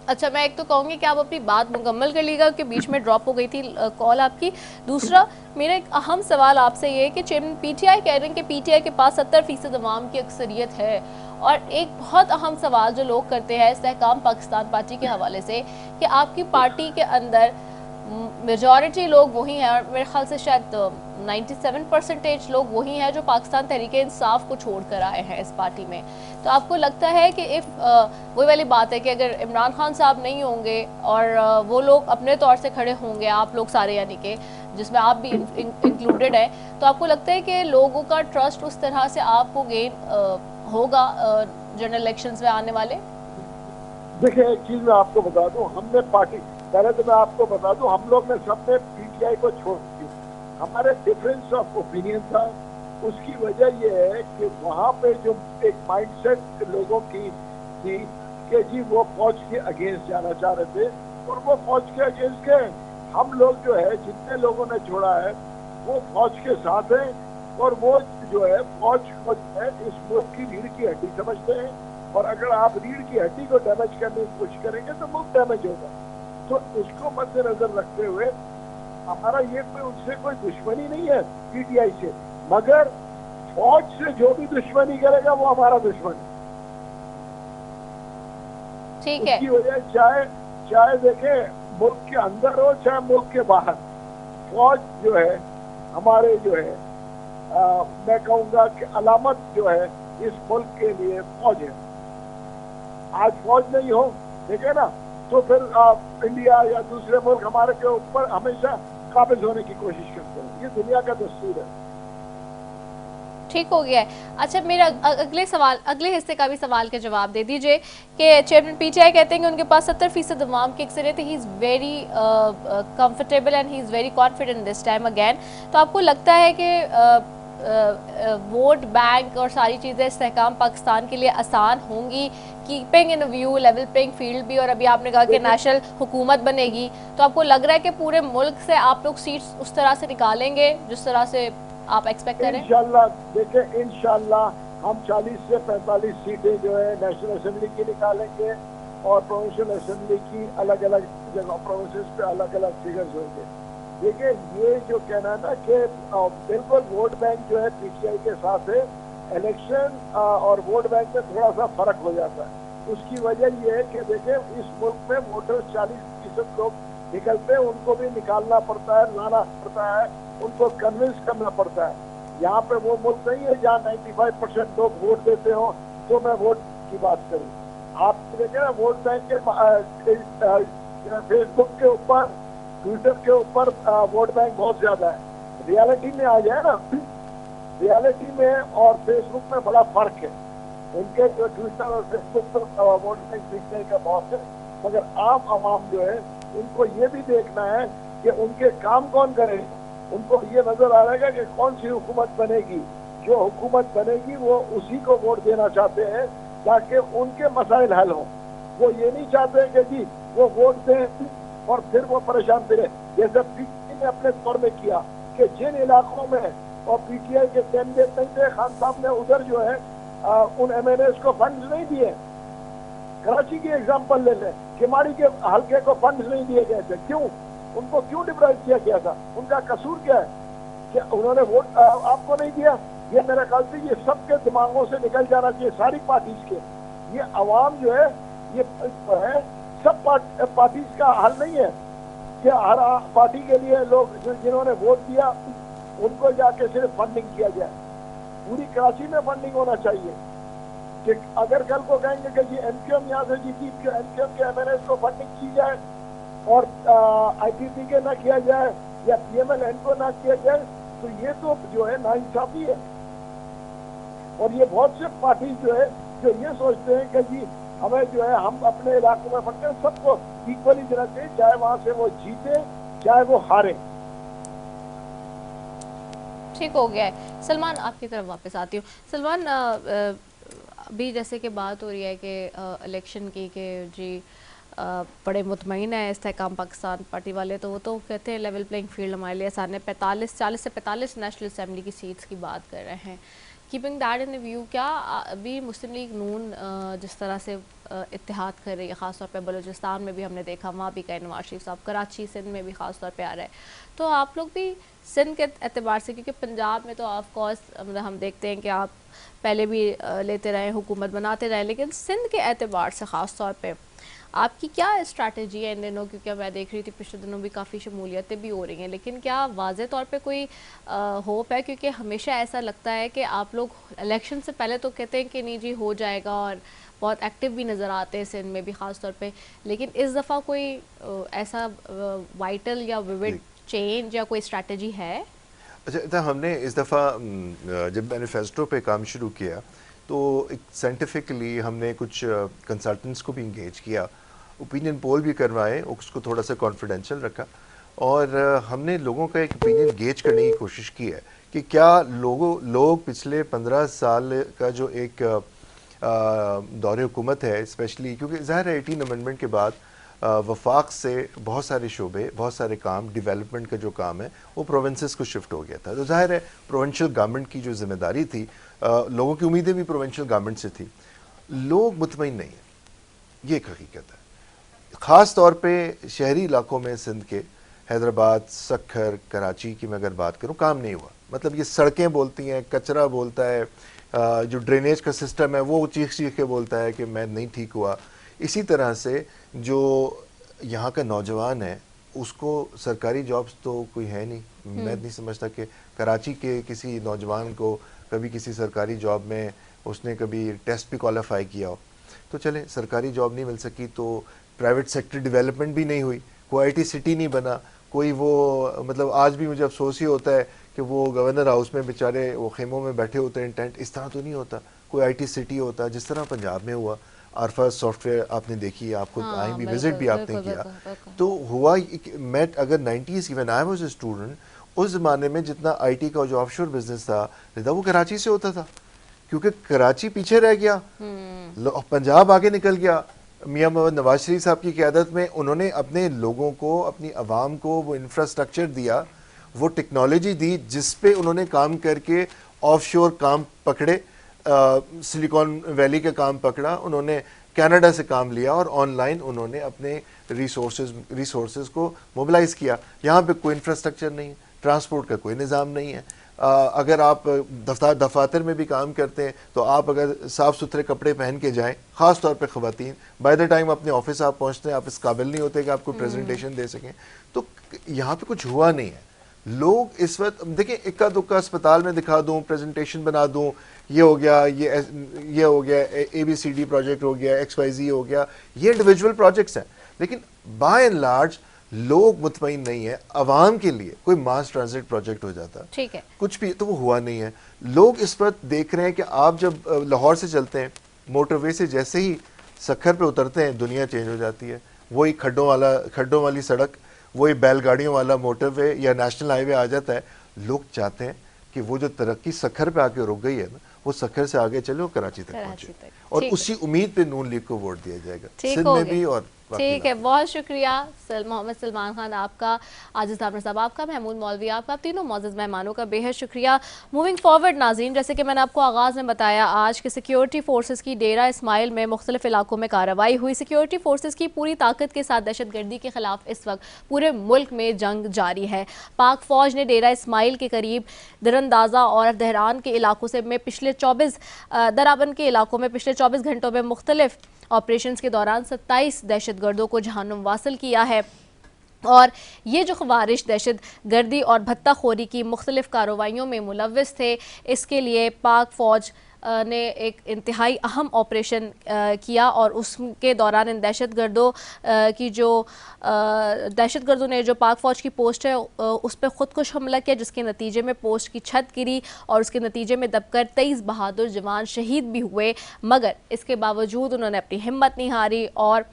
अच्छा, मैं एक तो कहूँगी कि आप अपनी बात मुकम्मल कर लीजिएगा कि बीच में ड्रॉप हो गई थी कॉल आपकी। दूसरा, मेरा एक अहम सवाल आपसे ये है कि चेयरमैन पीटीआई कह रहे हैं कि पीटीआई के पास 70% अवाम की अक्सरियत है, और एक बहुत अहम सवाल जो लोग करते हैं इस्तेहकाम पाकिस्तान पार्टी के हवाले से कि आपकी पार्टी के अंदर मेजॉरिटी लोग वही हैं, और मेरे ख्याल से शायद 97% लोग वही हैं जो पाकिस्तान तहरीक इंसाफ को छोड़ कर आए हैं इस पार्टी में। तो आपको लगता है कि वही वाली बात है कि अगर इमरान खान साहब नहीं होंगे और वो लोग अपने तौर से खड़े होंगे, आप लोग सारे यानी कि जिसमें आप भी इंक्लूडेड है, तो आपको लगता है कि लोगों का ट्रस्ट उस तरह से आपको गेन होगा जनरल इलेक्शंस में आने वाले? देखिए, एक चीज मैं आपको बता दूं, हमने पार्टी, पहले तो मैं आपको बता दूं, हम लोग ने सबने पीटीआई को छोड़ दिया। हमारे डिफरेंस ऑफ ओपिनियन था। उसकी वजह यह है कि वहां पे जो एक माइंडसेट लोगों की थी कि जी वो फौज के अगेंस्ट जाना चाह रहे थे, और वो फौज के अगेंस्ट गए। हम लोग जो है, जितने लोगों ने छोड़ा है वो फौज के साथ है, और वो जो है फौज को जो है इस मुल्क की रीढ़ की हड्डी समझते हैं, और अगर आप रीढ़ की हड्डी को डैमेज करने की कोशिश करेंगे तो मुल्क डैमेज होगा। तो उसको मद्देनजर रखते हुए हमारा ये कोई उनसे कोई दुश्मनी नहीं है पीटीआई से, मगर फौज से जो भी दुश्मनी करेगा वो हमारा दुश्मन है। ठीक है। उसकी वजह चाहे देखे मुल्क के अंदर हो चाहे मुल्क के बाहर, फौज जो है हमारे जो है मैं कहूँगा कि अलामत जो है इस मुल्क के लिए फौज है। आज फौज नहीं हो, ठीक है ना, तो फिर इंडिया या दूसरे मुल्क हमारे के ऊपर हमेशा काबिज होने की कोशिश करते हैं। ये दुनिया का दस्तूर है। ठीक हो गया है। अच्छा, मेरा अगले हिस्से का भी सवाल के जवाब दे दीजिए कि चेयरमैन पीटीआई कहते हैं कि उनके पास 70% अवाम की अक्सरियत है, he is very comfortable and he is very confident this time again. तो आपको लगता है कि वोट बैंक और सारी चीज़ें इस्तेहकाम पाकिस्तान के लिए आसान होंगी, keeping in view level playing field भी, और अभी आपने कहा कि नेशनल हुकूमत बनेगी, तो आपको लग रहा है कि पूरे मुल्क से आप लोग सीट्स उस तरह से निकालेंगे जिस तरह से आप एक्सपेक्ट करें? इंशाल्लाह, देखिए इंशाल्लाह हम 40 से 45 सीटें जो है नेशनल असेंबली की निकालेंगे, और प्रोविंशियल असेंबली की अलग अलग जगह प्रोविंसेस पे अलग अलग फिगर्स होंगे। देखिए, ये जो कहना है ना कि बिल्कुल वोट बैंक जो है पीटीआई के साथ है, इलेक्शन और वोट बैंक में थोड़ा सा फर्क हो जाता है। उसकी वजह ये है कि देखिए इस मुल्क में वोटर 40% लोग निकलते हैं, उनको भी निकालना पड़ता है, लाना पड़ता है, उनको कन्विंस करना पड़ता है। यहाँ पे वो मुल्क नहीं है जहाँ 95% लोग वोट देते हो। तो मैं वोट की बात करूँ, आप देखें ना, वोट बैंक के फेसबुक के ऊपर, ट्विटर के ऊपर वोट बैंक बहुत ज्यादा है। रियलिटी में आ जाए ना, रियलिटी में और फेसबुक में बड़ा फर्क है। उनके जो ट्विटर और फेसबुक पर वोट बैंक दिखने का बहुत है, मगर आम आवाम जो है उनको ये भी देखना है कि उनके काम कौन करे। उनको ये नजर आ रहेगा कि कौन सी हुकूमत बनेगी, जो हुकूमत बनेगी वो उसी को वोट देना चाहते हैं ताकि उनके मसाइल हल हों। वो ये नहीं चाहते कि जी वो वोट दें और फिर वो परेशान फिरे, जैसे पीटीआई ने अपने दौर में किया कि जिन इलाकों में, और पीटीआई के तंजीर खान साहब ने उधर जो है उन एमएनएस को फंड्स नहीं दिए। कराची की एग्जाम्पल ले लें, किमाड़ी के हल्के को फंड्स नहीं दिए गए थे। क्यों? उनको क्यों डिप्राइव किया गया था? उनका कसूर क्या है कि उन्होंने वोट आपको नहीं दिया? ये मेरे ख्याल से ये सबके दिमागों से निकल जाना चाहिए, सारी पार्टीज के। ये अवाम जो है ये है, सब पार्टीज का हल नहीं है कि हर पार्टी के लिए लोग जिन्होंने वोट दिया उनको जाके सिर्फ फंडिंग किया जाए। पूरी कराची में फंडिंग होना चाहिए कि अगर कल को कहेंगे कि जी एमक्यूएम यहाँ से जीती, एमक्यूएम के एमएनएस को फंडिंग की जाए और आईटीसी के ना किया जाए, या PMLN को ना किया जाए, तो ये तो जो है नाइंसाफी है। और ये बहुत से पार्टी जो है जो ये सोचते हैं कि जी हमें जो है हम अपने इलाकों में फटके, सबको इक्वली देना चाहिए, चाहे वहां से वो जीते चाहे वो हारे। ठीक हो गया है। सलमान, आपकी तरफ वापस आती हूँ। सलमान, अभी जैसे कि बात हो रही है कि इलेक्शन की कि जी बड़े मुतमईन है इस्तेहकाम पाकिस्तान पार्टी वाले, तो वो तो कहते हैं लेवल प्लेइंग फील्ड हमारे लिए आसान है। 40 से 45 नेशनल असम्बली की सीट्स की बात कर रहे हैं। कीपिंग दैट इन व्यू, क्या अभी मुस्लिम लीग नून जिस तरह से इत्तेहाद कर रही है, ख़ासतौर पे बलूचिस्तान में भी हमने देखा, वहाँ भी गए नवाज शरीफ साहब, कराची सिंध में भी ख़ास तौर पे आ रहा है, तो आप लोग भी सिंध के एतबार से, क्योंकि पंजाब में तो ऑफ कोर्स मतलब हम देखते हैं कि आप पहले भी लेते रहे, हुकूमत बनाते रहे, लेकिन सिंध के एतबार से ख़ास तौर पे आपकी क्या स्ट्रैटेजी है इन दिनों? क्योंकि मैं देख रही थी पिछले दिनों भी काफ़ी शमूलियतें भी हो रही हैं, लेकिन क्या वाज़े तौर पे कोई होप है? क्योंकि हमेशा ऐसा लगता है कि आप लोग इलेक्शन से पहले तो कहते हैं कि नहीं जी हो जाएगा, और बहुत एक्टिव भी नज़र आते हैं सिंध में भी ख़ास तौर पे, लेकिन इस दफ़ा कोई ऐसा वाइटल या विविड चेंज या कोई स्ट्रैटेजी है? अच्छा, हमने इस दफ़ा जब मैनिफेस्टो पे काम शुरू किया तो एक साइंटिफिकली हमने कुछ कंसल्टेंट्स को भी इंगेज किया, ओपिनियन पोल भी करवाए, उसको थोड़ा सा कॉन्फिडेंशियल रखा, और हमने लोगों का एक ओपिनियन गेज करने की कोशिश की है कि क्या लोग पिछले 15 साल का जो एक दौरे हुकूमत है, स्पेशली क्योंकि ज़ाहिर है 18 अमेंडमेंट के बाद वफाक से बहुत सारे शोबे, बहुत सारे काम, डेवलपमेंट का जो काम है वो प्रोविंसेस को शिफ्ट हो गया था, तो ज़ाहिर है प्रोविंशियल गवर्नमेंट की जो जिम्मेदारी थी, लोगों की उम्मीदें भी प्रोविंशियल गवर्नमेंट से थी। लोग मुतमईन नहीं है, ये एक हकीकत है। ख़ास तौर पे शहरी इलाकों में सिंध के, हैदराबाद, सक्खर, कराची की मैं अगर बात करूँ, काम नहीं हुआ। मतलब ये सड़कें बोलती हैं, कचरा बोलता है, जो ड्रेनेज का सिस्टम है वो चीख के बोलता है कि मैं नहीं ठीक हुआ। इसी तरह से जो यहाँ का नौजवान है उसको सरकारी जॉब्स तो कोई है नहीं। मैं नहीं समझता कि कराची के किसी नौजवान को कभी किसी सरकारी जॉब में उसने कभी टेस्ट भी क्वालिफाई किया हो। तो चले सरकारी जॉब नहीं मिल सकी तो प्राइवेट सेक्टर डेवलपमेंट भी नहीं हुई, कोई IT सिटी नहीं बना, कोई वो मतलब आज भी मुझे अफसोस ही होता है कि वो गवर्नर हाउस में बेचारे वो खेमों में बैठे होते हैं, टेंट, इस तरह तो नहीं होता। कोई IT सिटी होता जिस तरह पंजाब में हुआ। आरफा सॉफ्टवेयर आपने देखी, आप खुद आए भी, विजिट भी आपने किया, तो हुआ मैं अगर 90s की when I was a student, उस ज़माने में जितना IT का जो ऑफशोर बिजनेस था वो कराची से होता था, क्योंकि कराची पीछे रह गया, पंजाब आगे निकल गया। मियां मोहम्मद नवाज शरीफ साहब की क़यादत में उन्होंने अपने लोगों को, अपनी आवाम को वो इंफ्रास्ट्रक्चर दिया, वो टेक्नोलॉजी दी जिस पे उन्होंने काम करके ऑफशोर काम पकड़े, सिलिकॉन वैली का काम पकड़ा, उन्होंने कनाडा से काम लिया और ऑनलाइन उन्होंने अपने रिसोर्सेज को मोबिलाइज किया। यहाँ पे कोई इंफ्रास्ट्रक्चर नहीं है, ट्रांसपोर्ट का कोई निज़ाम नहीं है। अगर आप दफातर में भी काम करते हैं तो आप अगर साफ़ सुथरे कपड़े पहन के जाएं, ख़ास तौर पे ख़वातीन, बाय द टाइम अपने ऑफिस आप पहुँचते हैं आप इस काबिल नहीं होते कि आपको प्रेजेंटेशन दे सकें। तो यहाँ पे कुछ हुआ नहीं है। लोग इस वक्त देखिए, इक्का दुक्का अस्पताल में दिखा दूं, प्रेजेंटेशन बना दूं, ये हो गया, ये हो गया, ABCD प्रोजेक्ट हो गया, XYZ हो गया, ये इंडिविजुअल प्रोजेक्ट्स हैं, लेकिन बाय एंड लार्ज लोग मुतमईन नहीं है। आवाम के लिए कोई मास ट्रांजिट प्रोजेक्ट हो जाता, ठीक है, कुछ भी, तो वो हुआ नहीं है। लोग इस वक्त देख रहे हैं कि आप जब लाहौर से चलते हैं, मोटरवे से जैसे ही सक्खर पे उतरते हैं दुनिया चेंज हो जाती है। वही खड्डों वाली सड़क, वही बैलगाड़ियों वाला मोटरवे या नेशनल हाईवे आ जाता है। लोग चाहते हैं कि वो जो तरक्की सक्खर पे आके रुक गई है ना, वो सक्खर से आगे चले, वो कराची तक पहुंचे, और उसी उम्मीद पे नून लीग को वोट दिया जाएगा सिंध में भी। और ठीक है, बहुत शुक्रिया मोहम्मद सलमान खान आपका, आजिज़ तामर साहब आपका, महमूद मौलवी आपका, तीनों मौजूद मेहमानों का बेहद शुक्रिया। मूविंग फॉरवर्ड नाज़रीन, जैसे कि मैंने आपको आगाज़ में बताया आज के सिक्योरिटी फोर्सेस की डेरा इस्माइल में मुख्तलिफ इलाकों में कार्रवाई हुई। सिक्योरिटी फोर्सेस की पूरी ताकत के साथ दहशतगर्दी के खिलाफ इस वक्त पूरे मुल्क में जंग जारी है। पाक फौज ने डेरा इस्माइल के करीब दरअंदाजा और दहरान के इलाकों से में पिछले 24 दराबन के इलाकों में पिछले 24 घंटों में मुख्तलिफ ऑपरेशंस के दौरान 27 दहशतगर्दों को जहन्नुम वासिल किया है। और ये जो ख़वारिश दहशत गर्दी और भत्ताखोरी की मुख्तलिफ कार्रवाइयों में मुलव्वस थे, इसके लिए पाक फ़ौज ने एक इंतहाई अहम ऑपरेशन किया और उसके दौरान इन दहशतगर्दों ने जो पाक फ़ौज की पोस्ट है उस पर ख़ुदकुश हमला किया, जिसके नतीजे में पोस्ट की छत गिरी और उसके नतीजे में दबकर 23 बहादुर जवान शहीद भी हुए। मगर इसके बावजूद उन्होंने अपनी हिम्मत नहीं हारी और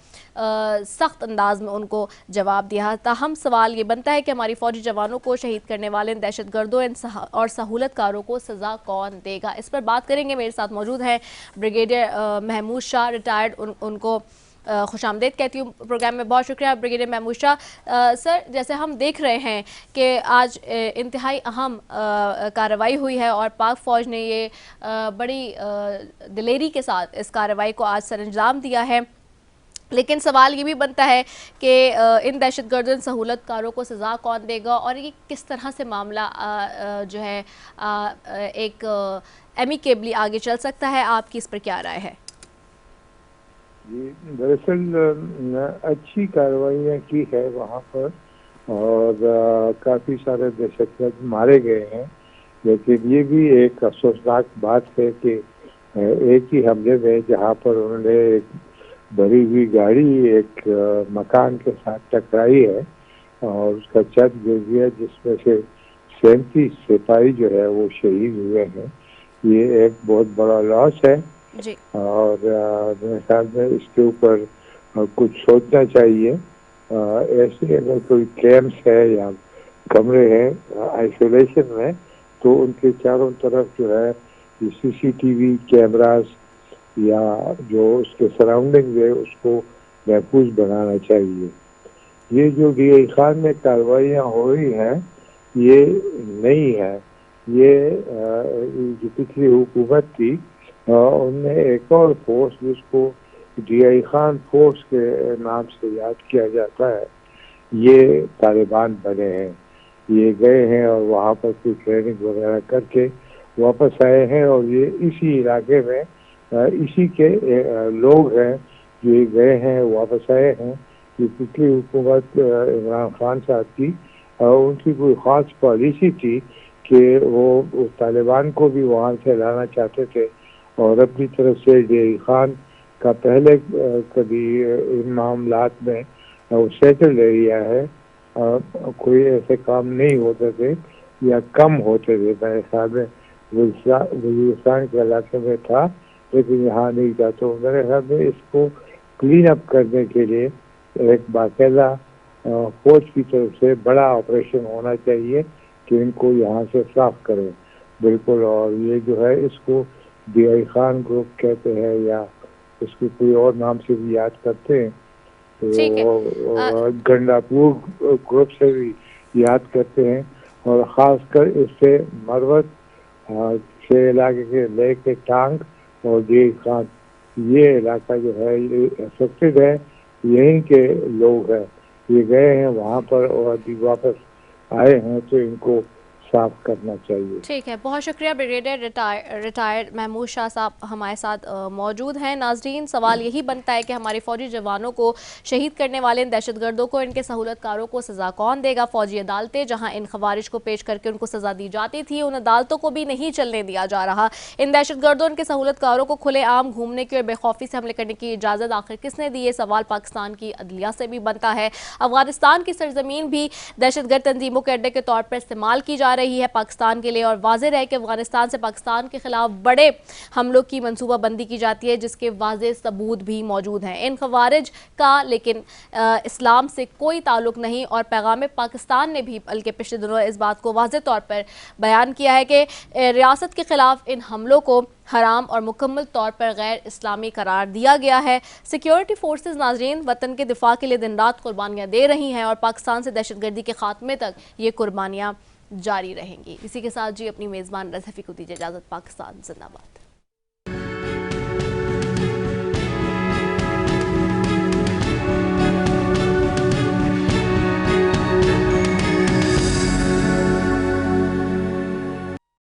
सख्त अंदाज में उनको जवाब दिया। ताहम सवाल ये बनता है कि हमारी फ़ौजी जवानों को शहीद करने वाले इन दहशतगर्दों और सहूलतकारों को सज़ा कौन देगा, इस पर बात करेंगे। मेरे साथ मौजूद हैं ब्रिगेडियर महमूद शाह रिटायर्ड, उनको खुशामदीद कहती हूँ प्रोग्राम में। बहुत शुक्रिया ब्रिगेडियर महमूद शाह। सर, जैसे हम देख रहे हैं कि आज इंतहाई अहम कार्रवाई हुई है और पाक फ़ौज ने ये बड़ी दिलेरी के साथ इस कार्रवाई को आज सरअंजाम दिया है, लेकिन सवाल ये भी बनता है कि इन दहशतगर्दों सहूलतकारों को सज़ा कौन देगा और ये किस तरह से मामला जो है एक एमिकेबली आगे चल सकता है। आपकी इस पर क्या राय है? जी, दरअसल अच्छी कार्रवाइयाँ की है वहाँ पर और काफ़ी सारे दहशतगर्द मारे गए हैं, लेकिन ये भी एक अफसोसनाक बात है कि एक ही हमले में जहाँ पर उन्होंने एक भरी हुई गाड़ी एक मकान के साथ टकराई है और उसका छत गिर गया, जिसमें से 37 सिपाही जो है वो शहीद हुए हैं। ये एक बहुत बड़ा लॉस है जी। और मेरे ख्याल में इसके ऊपर कुछ सोचना चाहिए। ऐसे अगर कोई कैंप्स है या कमरे हैं आइसोलेशन में, तो उनके चारों तरफ जो है CCTV कैमरास या जो उसके सराउंडिंग है उसको महफूज बनाना चाहिए। ये जो DI खान में कार्रवाइयाँ हो रही हैं ये नहीं है, ये जो पिछली हुकूमत थी उनने एक और फोर्स जिसको DI खान फोर्स के नाम से याद किया जाता है, ये तालिबान बने हैं। ये गए हैं और वहाँ पर कुछ ट्रेनिंग वगैरह करके वापस आए हैं और ये इसी इलाके में इसी के लोग हैं जो ये गए हैं वापस आए हैं। ये पिछली हुकूमत इमरान खान साहब की उनकी कोई ख़ास पॉलिसी थी कि वो तालिबान को भी वहाँ से लाना चाहते थे और अपनी तरफ से DI खान का पहले कभी इन मामलात में वो सेटल एरिया है, कोई ऐसे काम नहीं होते थे या कम होते थे। मेरे ख्याल में वजीरिस्तान के इलाके में था लेकिन यहाँ नहीं था। तो मेरे ख्याल में इसको क्लीन अप करने के लिए एक बाकायदा फौज की तरफ से बड़ा ऑपरेशन होना चाहिए कि इनको यहाँ से साफ करें बिल्कुल। और ये जो है इसको DI खान ग्रुप कहते हैं या इसको कोई और नाम से भी याद करते हैं, तो गंडापुर ग्रुप से भी याद करते हैं। और ख़ासकर इससे मरवत के इलाके के लेके टांग और DI खान ये इलाका जो है ये अफेक्टेड है, यहीं के लोग हैं, ये गए हैं वहाँ पर और अभी वापस आए हैं, तो इनको साफ करना चाहिए। ठीक है, बहुत शुक्रिया। ब्रिगेडियर रिटायर्ड महमूद शाह साहब हमारे साथ मौजूद हैं। नाजरीन, सवाल यही बनता है कि हमारे फौजी जवानों को शहीद करने वाले इन दहशतगर्दों को, इनके सहूलतकारों को सज़ा कौन देगा? फौजी अदालतें जहां इन खवारिज को पेश करके उनको सज़ा दी जाती थी, उन अदालतों को भी नहीं चलने दिया जा रहा। इन दहशतगर्दों, इनके सहूलतकारों को खुलेआम घूमने की और बेखौफी से हमले करने की इजाज़त आखिर किसने दी? ये सवाल पाकिस्तान की अदलिया से भी बनता है। अफगानिस्तान की सरजमीन भी दहशतगर्द तंजीमों के अड्डे के तौर पर इस्तेमाल की जा रही है पाकिस्तान के लिए, और वाज़ेह है कि अफगानिस्तान से पाकिस्तान के खिलाफ बड़े हमलों की मंसूबाबंदी की जाती है जिसके वाज़ेह सबूत भी मौजूद हैं। इन खवारिज का लेकिन इस्लाम से कोई ताल्लुक नहीं, और पैगाम पाकिस्तान ने भी बल्कि पिछले दिनों इस बात को वाज़ेह तौर पर बयान किया है कि रियासत के खिलाफ इन हमलों को हराम और मुकम्मल तौर पर गैर इस्लामी करार दिया गया है। सिक्योरिटी फोर्सेस नाज़रीन वतन के दिफा के लिए दिन रात कुर्बानियाँ दे रही हैं और पाकिस्तान से दहशतगर्दी के खात्मे तक ये कुर्बानियाँ जारी रहेंगी। इसी के साथ जी अपनी मेज़बान रज़ा फ़ी को दीजिए इजाज़त। पाकिस्तान जिंदाबाद।